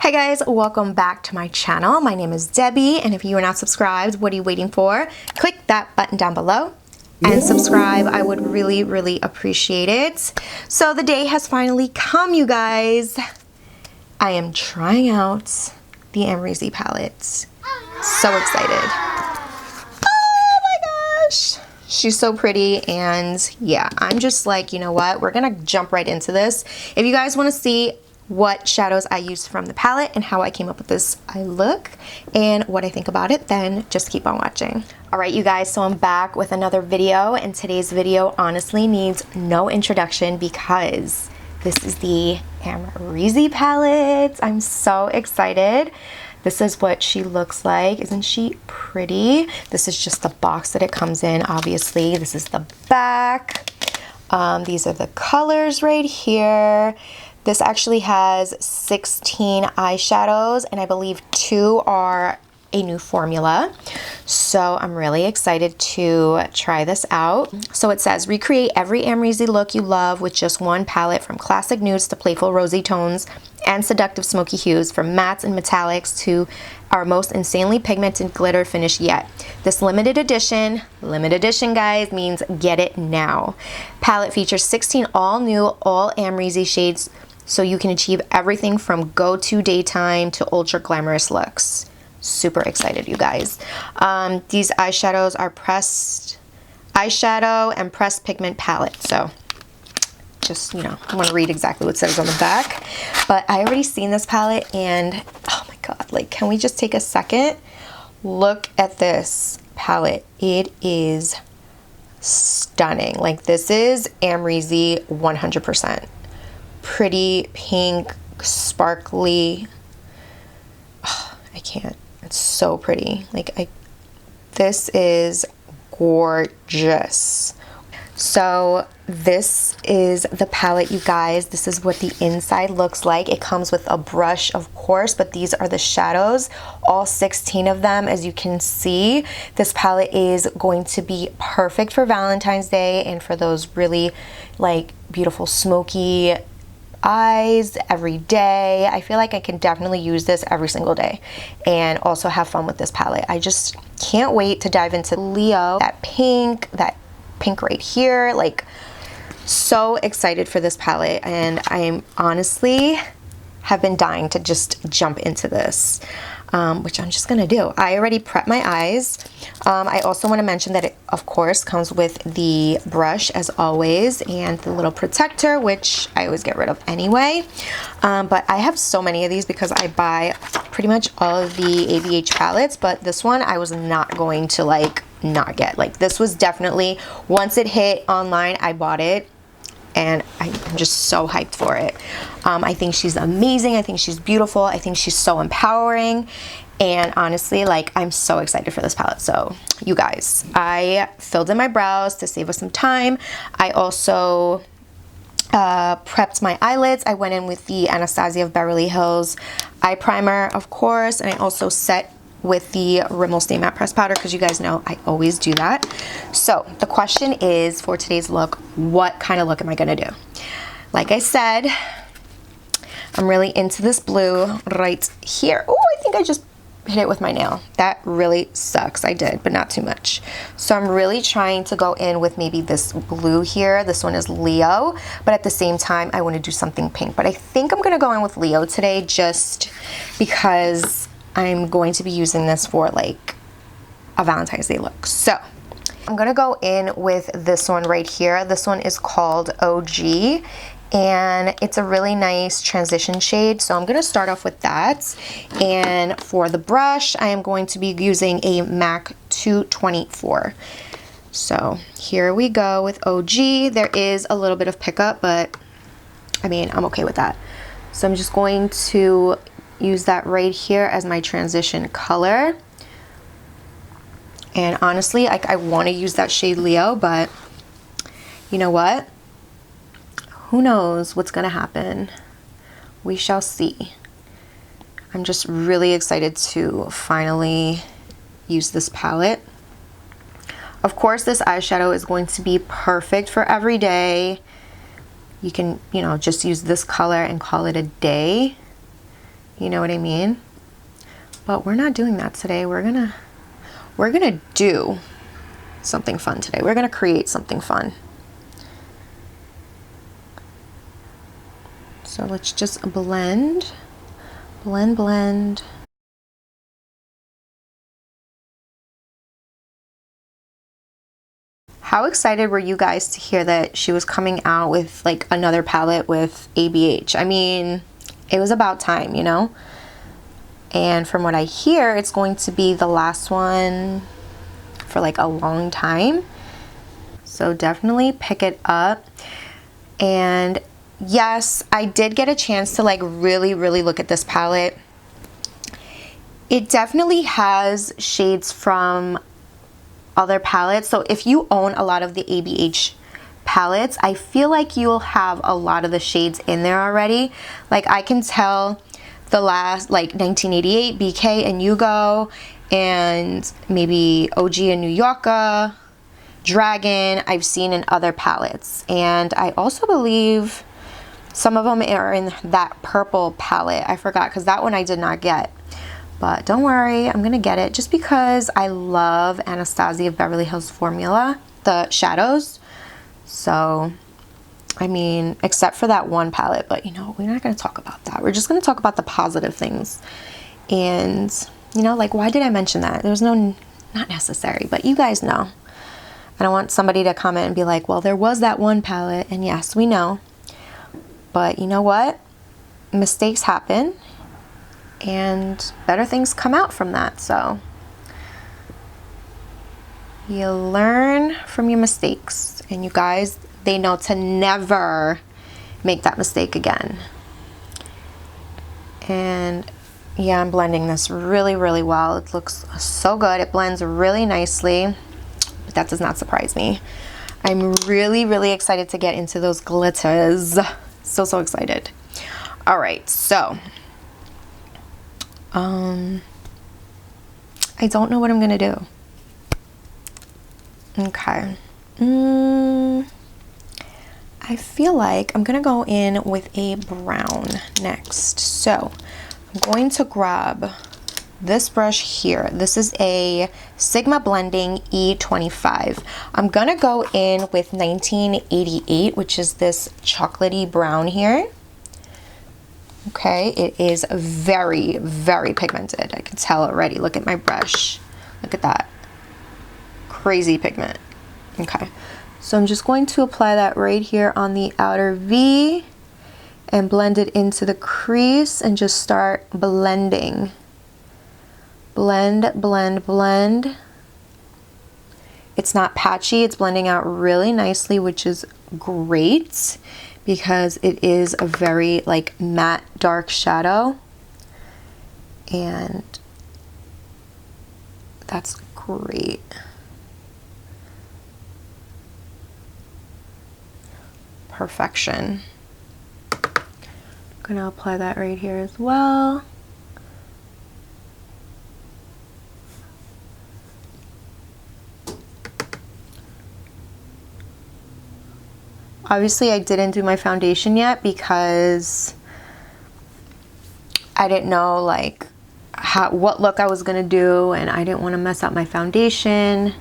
Hi guys, welcome back to my channel. My name is Debbie, and if you are not subscribed, what are you waiting for? Click that button down below and subscribe. I would really appreciate it. So the day has finally come, you guys. I am trying out the Amrezy palettes. So excited. Oh my gosh. She's so pretty, and yeah, I'm just like, you know what? We're gonna jump right into this. If you guys wanna see what shadows I used from the palette and how I came up with this eye look and what I think about it, then just keep on watching. All right, you guys, so I'm back with another video, and today's video honestly needs no introduction because this is the Amrezy palette. I'm so excited. This is what she looks like. Isn't she pretty? This is just the box that it comes in, obviously. This is the back. These are the colors right here. This actually has 16 eyeshadows, and I believe 2 are a new formula. So I'm really excited to try this out. So it says, recreate every Amrezy look you love with just one palette, from classic nudes to playful rosy tones and seductive smoky hues, from mattes and metallics to our most insanely pigmented glitter finish yet. This limited edition guys, means get it now. Palette features 16 all new, all Amrezy shades, so you can achieve everything from go-to daytime to ultra glamorous looks. Super excited, you guys. These eyeshadows are pressed eyeshadow and pressed pigment palette. So just, you know, I want to read exactly what it says on the back. But I already seen this palette, and oh my god, like, can we just take a second? Look at this palette. It is stunning. Like, this is Amrezy 100%. Pretty pink, sparkly. Oh, I can't. It's so pretty. Like, this is gorgeous. So this is the palette, you guys. This is what the inside looks like. It comes with a brush, of course, but these are the shadows, all 16 of them. As you can see, this palette is going to be perfect for Valentine's Day and for those really like beautiful smoky eyes every day. I feel like I can definitely use this every single day and also have fun with this palette. I just can't wait to dive into Leo. That pink right here, like, so excited for this palette, and I'm honestly have been dying to just jump into this, which I'm just gonna do. I already prepped my eyes. I also want to mention that it of course comes with the brush as always and the little protector, which I always get rid of anyway. But I have so many of these because I buy pretty much all of the ABH palettes, but this one I was not going to like not get. Like, this was definitely, once it hit online, I bought it, and I'm just so hyped for it. I think she's amazing. I think she's beautiful. I think she's so empowering. And honestly, like, I'm so excited for this palette. So you guys, I filled in my brows to save us some time. I also prepped my eyelids. I went in with the Anastasia of Beverly Hills eye primer, of course, and I also set with the Rimmel Stay Matte Press Powder, because you guys know I always do that. So the question is, for today's look, what kind of look am I gonna do? Like I said, I'm really into this blue right here. Oh, I think I just hit it with my nail. That really sucks. I did, but not too much. So I'm really trying to go in with maybe this blue here. This one is Leo, but at the same time, I want to do something pink. But I think I'm gonna go in with Leo today, just because I'm going to be using this for like a Valentine's Day look. So I'm gonna go in with this one right here. This one is called OG, and it's a really nice transition shade. So I'm gonna start off with that. And for the brush, I am going to be using a MAC 224. So here we go with OG. There is a little bit of pickup, but I mean, I'm okay with that. So I'm just going to use that right here as my transition color. And honestly, I want to use that shade Leo, but you know what? Who knows what's gonna happen? We shall see. I'm just really excited to finally use this palette. Of course, this eyeshadow is going to be perfect for every day. You can, you know, just use this color and call it a day. You know what I mean? But we're not doing that today. We're gonna do something fun today. We're gonna create something fun. So let's just blend, blend, blend. How excited were you guys to hear that she was coming out with like another palette with ABH? I mean, it was about time, you know? And from what I hear, it's going to be the last one for like a long time. So definitely pick it up. And yes, I did get a chance to like really look at this palette. It definitely has shades from other palettes. So if you own a lot of the ABH palettes, I feel like you'll have a lot of the shades in there already. Like I can tell the last, like 1988, BK and Yugo, and maybe OG and New Yorker, Dragon, I've seen in other palettes. And I also believe some of them are in that purple palette. I forgot, because that one I did not get. But don't worry, I'm gonna get it just because I love Anastasia Beverly Hills Formula, the shadows. So, I mean, except for that one palette, but you know, we're not gonna talk about that. We're just gonna talk about the positive things. And, you know, like, why did I mention that? There was no, not necessary, but you guys know. I don't want somebody to comment and be like, well, there was that one palette, and yes, we know. But you know what? Mistakes happen. And better things come out from that. So you learn from your mistakes, and you guys, they know to never make that mistake again. And yeah, I'm blending this really well. It looks so good. It blends really nicely, but that does not surprise me. I'm really excited to get into those glitters. So excited. All right, so I don't know what I'm gonna do. Okay. I feel like I'm gonna go in with a brown next. So I'm going to grab this brush here. This is a Sigma Blending E25. I'm gonna go in with 1988, which is this chocolatey brown here. Okay, it is very pigmented. I can tell already. Look at my brush. Look at that. Crazy pigment. Okay, so I'm just going to apply that right here on the outer V and blend it into the crease and just start blending. Blend, blend, blend. It's not patchy. It's blending out really nicely, which is great, because it is a very like matte dark shadow, and that's great. Perfection. I'm gonna apply that right here as well. Obviously, I didn't do my foundation yet because I didn't know like what look I was gonna do, and I didn't want to mess up my foundation.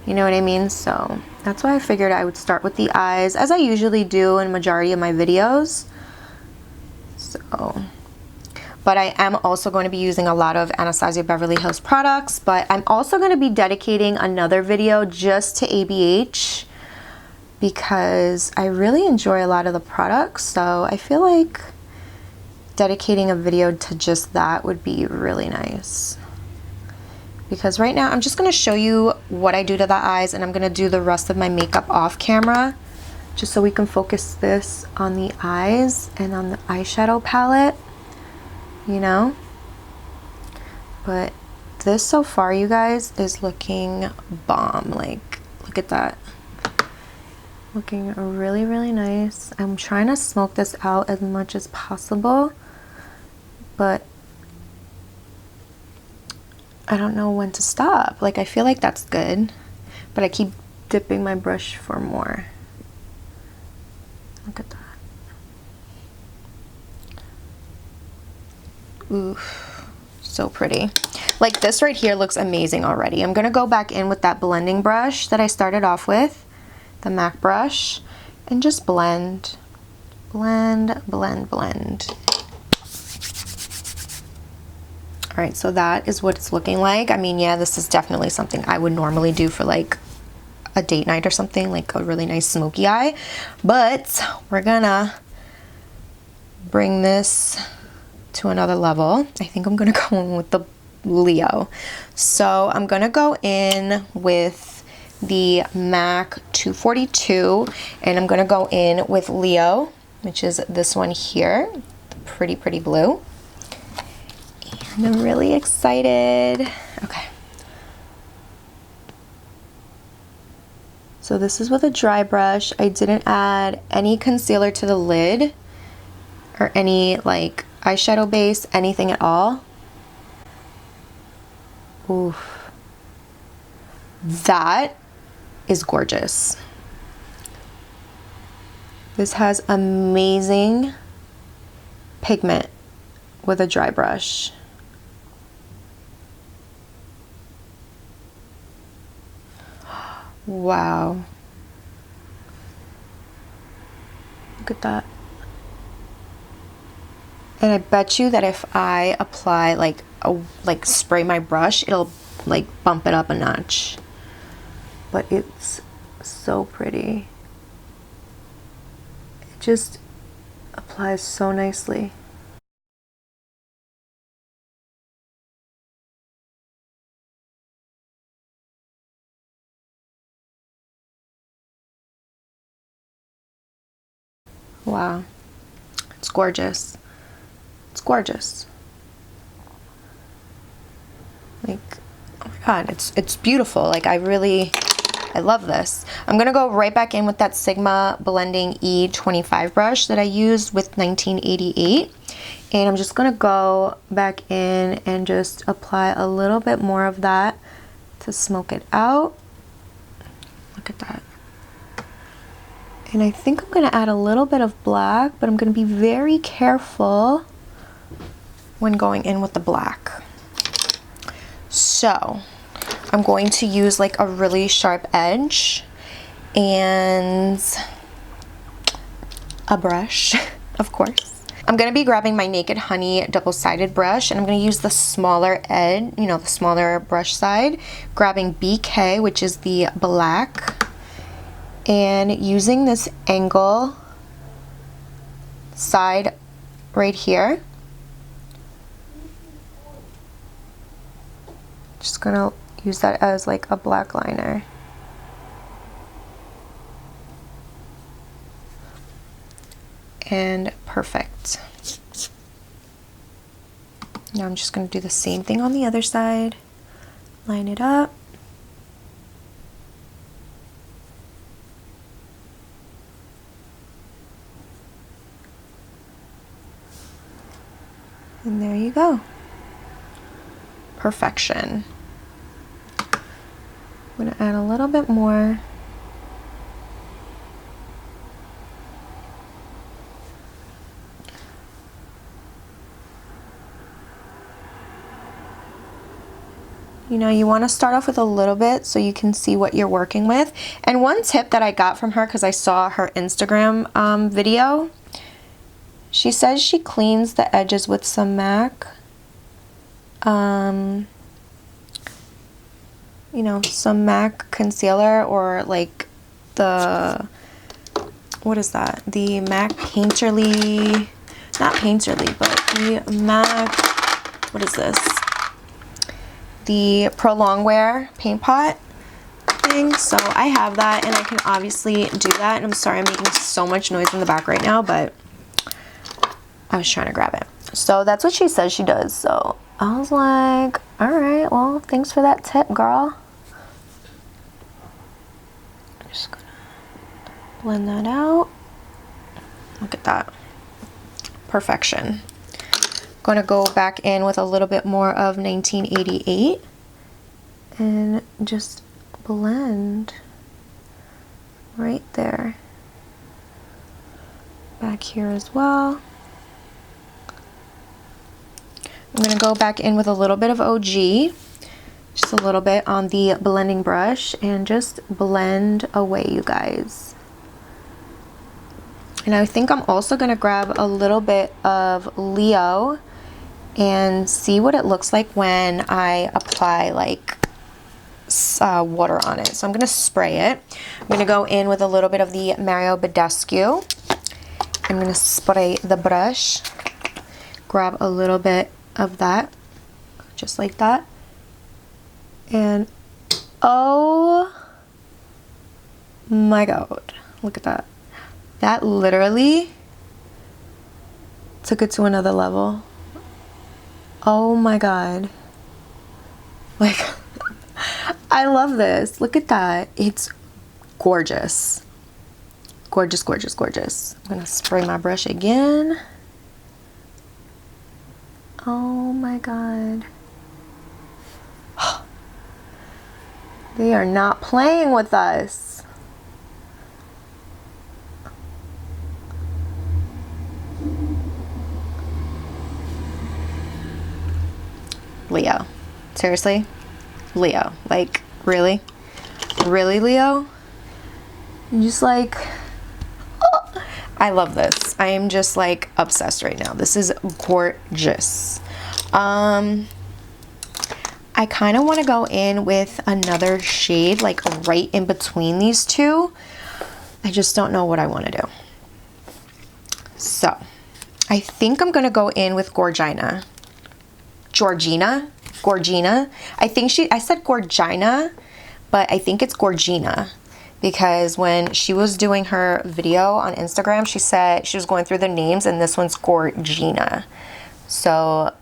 You know what I mean? So that's why I figured I would start with the eyes, as I usually do in majority of my videos. So, but I am also going to be using a lot of Anastasia Beverly Hills products, but I'm also going to be dedicating another video just to ABH, because I really enjoy a lot of the products. So I feel like dedicating a video to just that would be really nice. Because right now I'm just going to show you what I do to the eyes, and I'm going to do the rest of my makeup off camera, just so we can focus this on the eyes and on the eyeshadow palette, you know. But this so far, you guys, is looking bomb. Like, look at that. Looking really nice. I'm trying to smoke this out as much as possible, but I don't know when to stop. Like, I feel like that's good, but I keep dipping my brush for more. Look at that. Ooh, so pretty. Like this right here looks amazing already. I'm gonna go back in with that blending brush that I started off with, the MAC brush, and just blend, blend, blend, blend. All right, so that is what it's looking like. I mean, yeah, this is definitely something I would normally do for like a date night or something, like a really nice smoky eye. But we're gonna bring this to another level. I think I'm gonna go in with the Leo. So I'm gonna go in with the MAC 242 and I'm gonna go in with Leo, which is this one here, the pretty, pretty blue. And I'm really excited. Okay. So this is with a dry brush. I didn't add any concealer to the lid or any like eyeshadow base, anything at all. Oof. That is gorgeous. This has amazing pigment with a dry brush. Wow. Look at that. And I bet you that if I apply like spray my brush, it'll like bump it up a notch. But it's so pretty. It just applies so nicely. Wow. It's gorgeous. It's gorgeous. Like, oh my god, it's beautiful. Like I love this. I'm gonna go right back in with that Sigma Blending E25 brush that I used with 1988. And I'm just gonna go back in and just apply a little bit more of that to smoke it out. Look at that. And I think I'm gonna add a little bit of black, but I'm gonna be very careful when going in with the black. So I'm going to use like a really sharp edge and a brush, of course. I'm gonna be grabbing my Naked Honey double-sided brush and I'm gonna use the smaller edge, you know, the smaller brush side, grabbing BK, which is the black, and using this angle side right here. Just gonna use that as like a black liner. And perfect. Now I'm just gonna do the same thing on the other side. Line it up. And there you go. Perfection. I'm gonna add a little bit more. You know, you want to start off with a little bit so you can see what you're working with. And one tip that I got from her, because I saw her Instagram video, she says she cleans the edges with some MAC. You know, some MAC concealer or like the, what is that? The MAC Painterly, not Painterly, but the MAC, what is this? The Prolong Wear paint pot thing. So I have that and I can obviously do that. And I'm sorry I'm making so much noise in the back right now, but I was trying to grab it. So that's what she says she does. So I was like, all right, well, thanks for that tip, girl. I'm just gonna blend that out. Look at that. Perfection. Going to go back in with a little bit more of 1988 and just blend right there. Back here as well. I'm gonna go back in with a little bit of OG, just a little bit on the blending brush, and just blend away, you guys. And I think I'm also gonna grab a little bit of Leo and see what it looks like when I apply like water on it. So I'm gonna spray it. I'm gonna go in with a little bit of the Mario Badescu. I'm gonna spray the brush, grab a little bit of that, just like that. And oh my God, look at that. That literally took it to another level. Oh my God. Like, I love this. Look at that. It's gorgeous. Gorgeous, gorgeous, gorgeous. I'm gonna spray my brush again. Oh my God. They are not playing with us. Leo. Seriously? Leo. Like, really? Really, Leo? I'm just like, oh. I love this. I am just like obsessed right now. This is gorgeous. I kind of want to go in with another shade like right in between these two. I just don't know what I want to do. So I think I'm going to go in with Georgina. I said Georgina, but I think it's Georgina, because when she was doing her video on Instagram, she said she was going through the names and this one's Georgina. So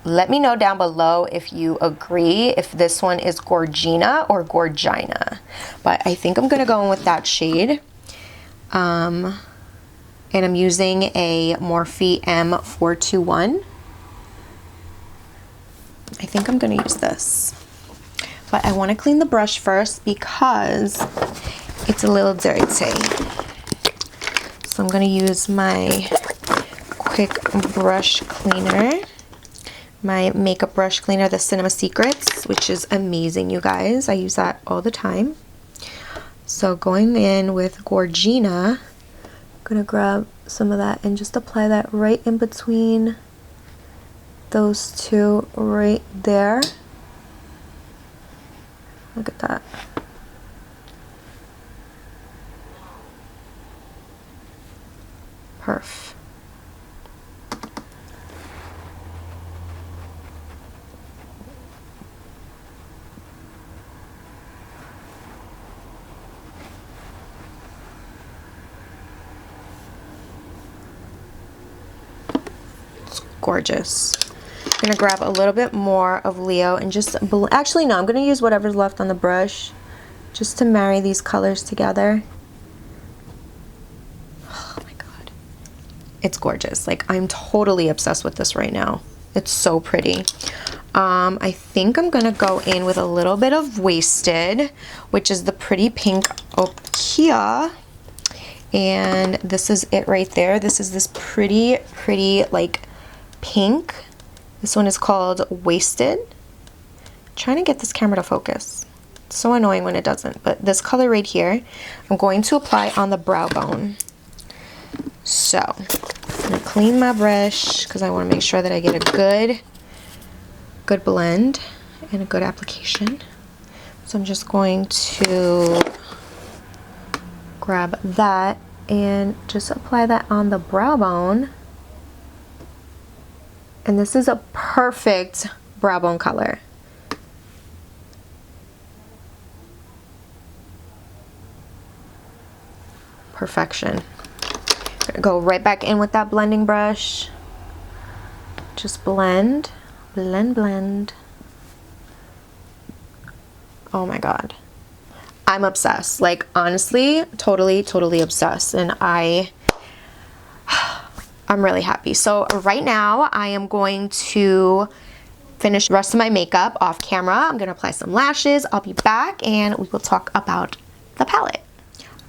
let me know down below if you agree if this one is Georgina or Georgina. But I think I'm gonna go in with that shade. And I'm using a Morphe M421. I think I'm gonna use this. But I wanna clean the brush first because it's a little dirty. So I'm gonna use my quick brush cleaner, my makeup brush cleaner, the Cinema Secrets, which is amazing, you guys. I use that all the time. So going in with Georgina, I'm gonna grab some of that and just apply that right in between those two right there. Look at that. Perf. It's gorgeous. I'm gonna grab a little bit more of Leo and just, actually no, I'm gonna use whatever's left on the brush just to marry these colors together. Oh my God. It's gorgeous. Like, I'm totally obsessed with this right now. It's so pretty. I think I'm gonna go in with a little bit of Wasted, which is the pretty pink Okia. And this is it right there. This is this pretty like pink. This one is called Wasted. I'm trying to get this camera to focus. It's so annoying when it doesn't. But this color right here, I'm going to apply on the brow bone. So I'm gonna clean my brush because I want to make sure that I get a good blend and a good application. So I'm just going to grab that and just apply that on the brow bone. And this is a perfect brow bone color. Perfection. Gonna go right back in with that blending brush. Just blend, blend, blend. Oh my God. I'm obsessed. Like, honestly, totally obsessed. And I'm really happy. So right now I am going to finish the rest of my makeup off camera. I'm gonna apply some lashes. I'll be back and we will talk about the palette.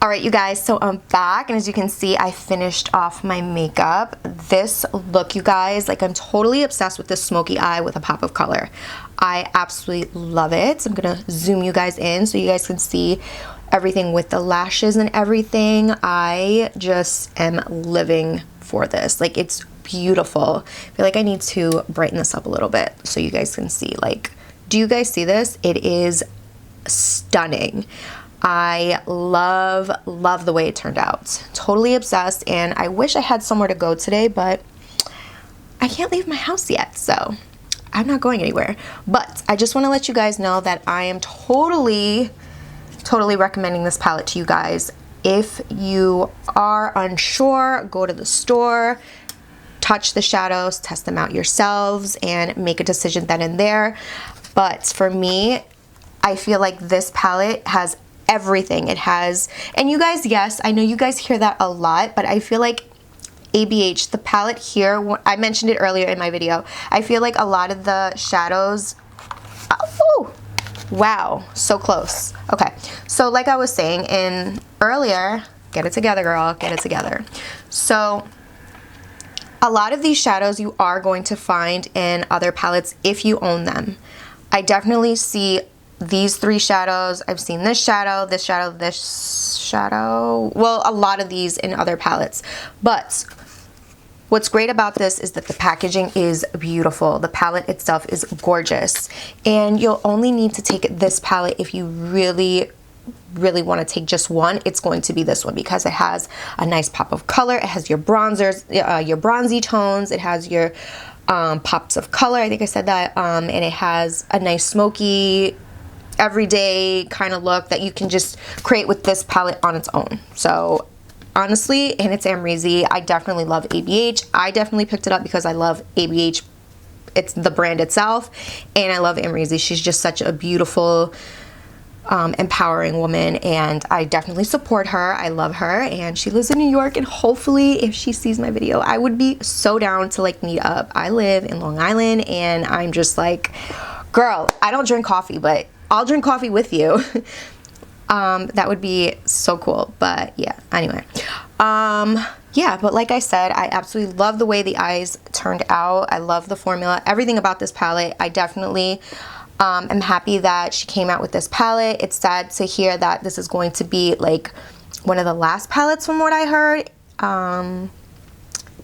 All right, you guys, so I'm back, and as you can see, I finished off my makeup. This look, you guys, like, I'm totally obsessed with this smoky eye with a pop of color. I absolutely love it. So I'm gonna zoom you guys in so you guys can see everything with the lashes and everything. I just am living for this. Like, it's beautiful. I feel like I need to brighten this up a little bit so you guys can see. Like, do you guys see this? It is stunning. I love the way it turned out. Totally obsessed, and I wish I had somewhere to go today, but I can't leave my house yet, so I'm not going anywhere. But I just want to let you guys know that I am totally recommending this palette to you guys. If you are unsure, go to the store, touch the shadows, test them out yourselves, and make a decision then and there. But for me, I feel like this palette has everything. It has, and you guys, yes, I know you guys hear that a lot, but I feel like ABH, the palette here, I mentioned it earlier in my video, I feel like a lot of the shadows, oh, wow, so close. Okay, so like I was saying in earlier, get it together, girl, get it together. So a lot of these shadows you are going to find in other palettes if you own them. I definitely see these three shadows. I've seen this shadow, this shadow, this shadow. Well, a lot of these in other palettes. But what's great about this is that the packaging is beautiful. The palette itself is gorgeous. And you'll only need to take this palette if you really want to take just one. It's going to be this one because it has a nice pop of color. It has your bronzers, your bronzy tones. It has your pops of color. I think I said that. And it has a nice smoky, everyday kind of look that you can just create with this palette on its own. So honestly, and it's Amrezy, I definitely love ABH. I definitely picked it up because I love ABH. It's the brand itself, and I love Amrezy. She's just such a beautiful, empowering woman, and I definitely support her. I love her, and she lives in New York, and hopefully if she sees my video, I would be so down to like meet up. I live in Long Island, and I'm just like, girl, I don't drink coffee, but I'll drink coffee with you. That would be so cool. But yeah, anyway, yeah, but like I said, I absolutely love the way the eyes turned out. I love the formula, everything about this palette. I definitely am happy that she came out with this palette. It's sad to hear that this is going to be like one of the last palettes from what I heard,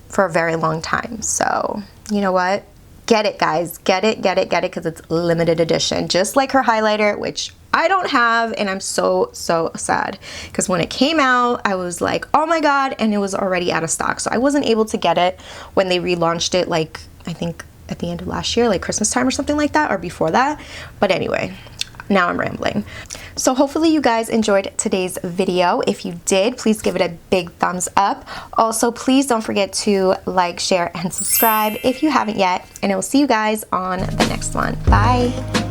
for a very long time. So you know what? Get it, guys. Get it, because it's limited edition. Just like her highlighter, which I don't have, and I'm so sad. Because when it came out, I was like, oh my god, and it was already out of stock. So I wasn't able to get it when they relaunched it, like, I think at the end of last year, like Christmas time or something like that, or before that. But anyway, now I'm rambling. So hopefully you guys enjoyed today's video. If you did, please give it a big thumbs up. Also, please don't forget to like, share, and subscribe if you haven't yet. And I will see you guys on the next one. Bye.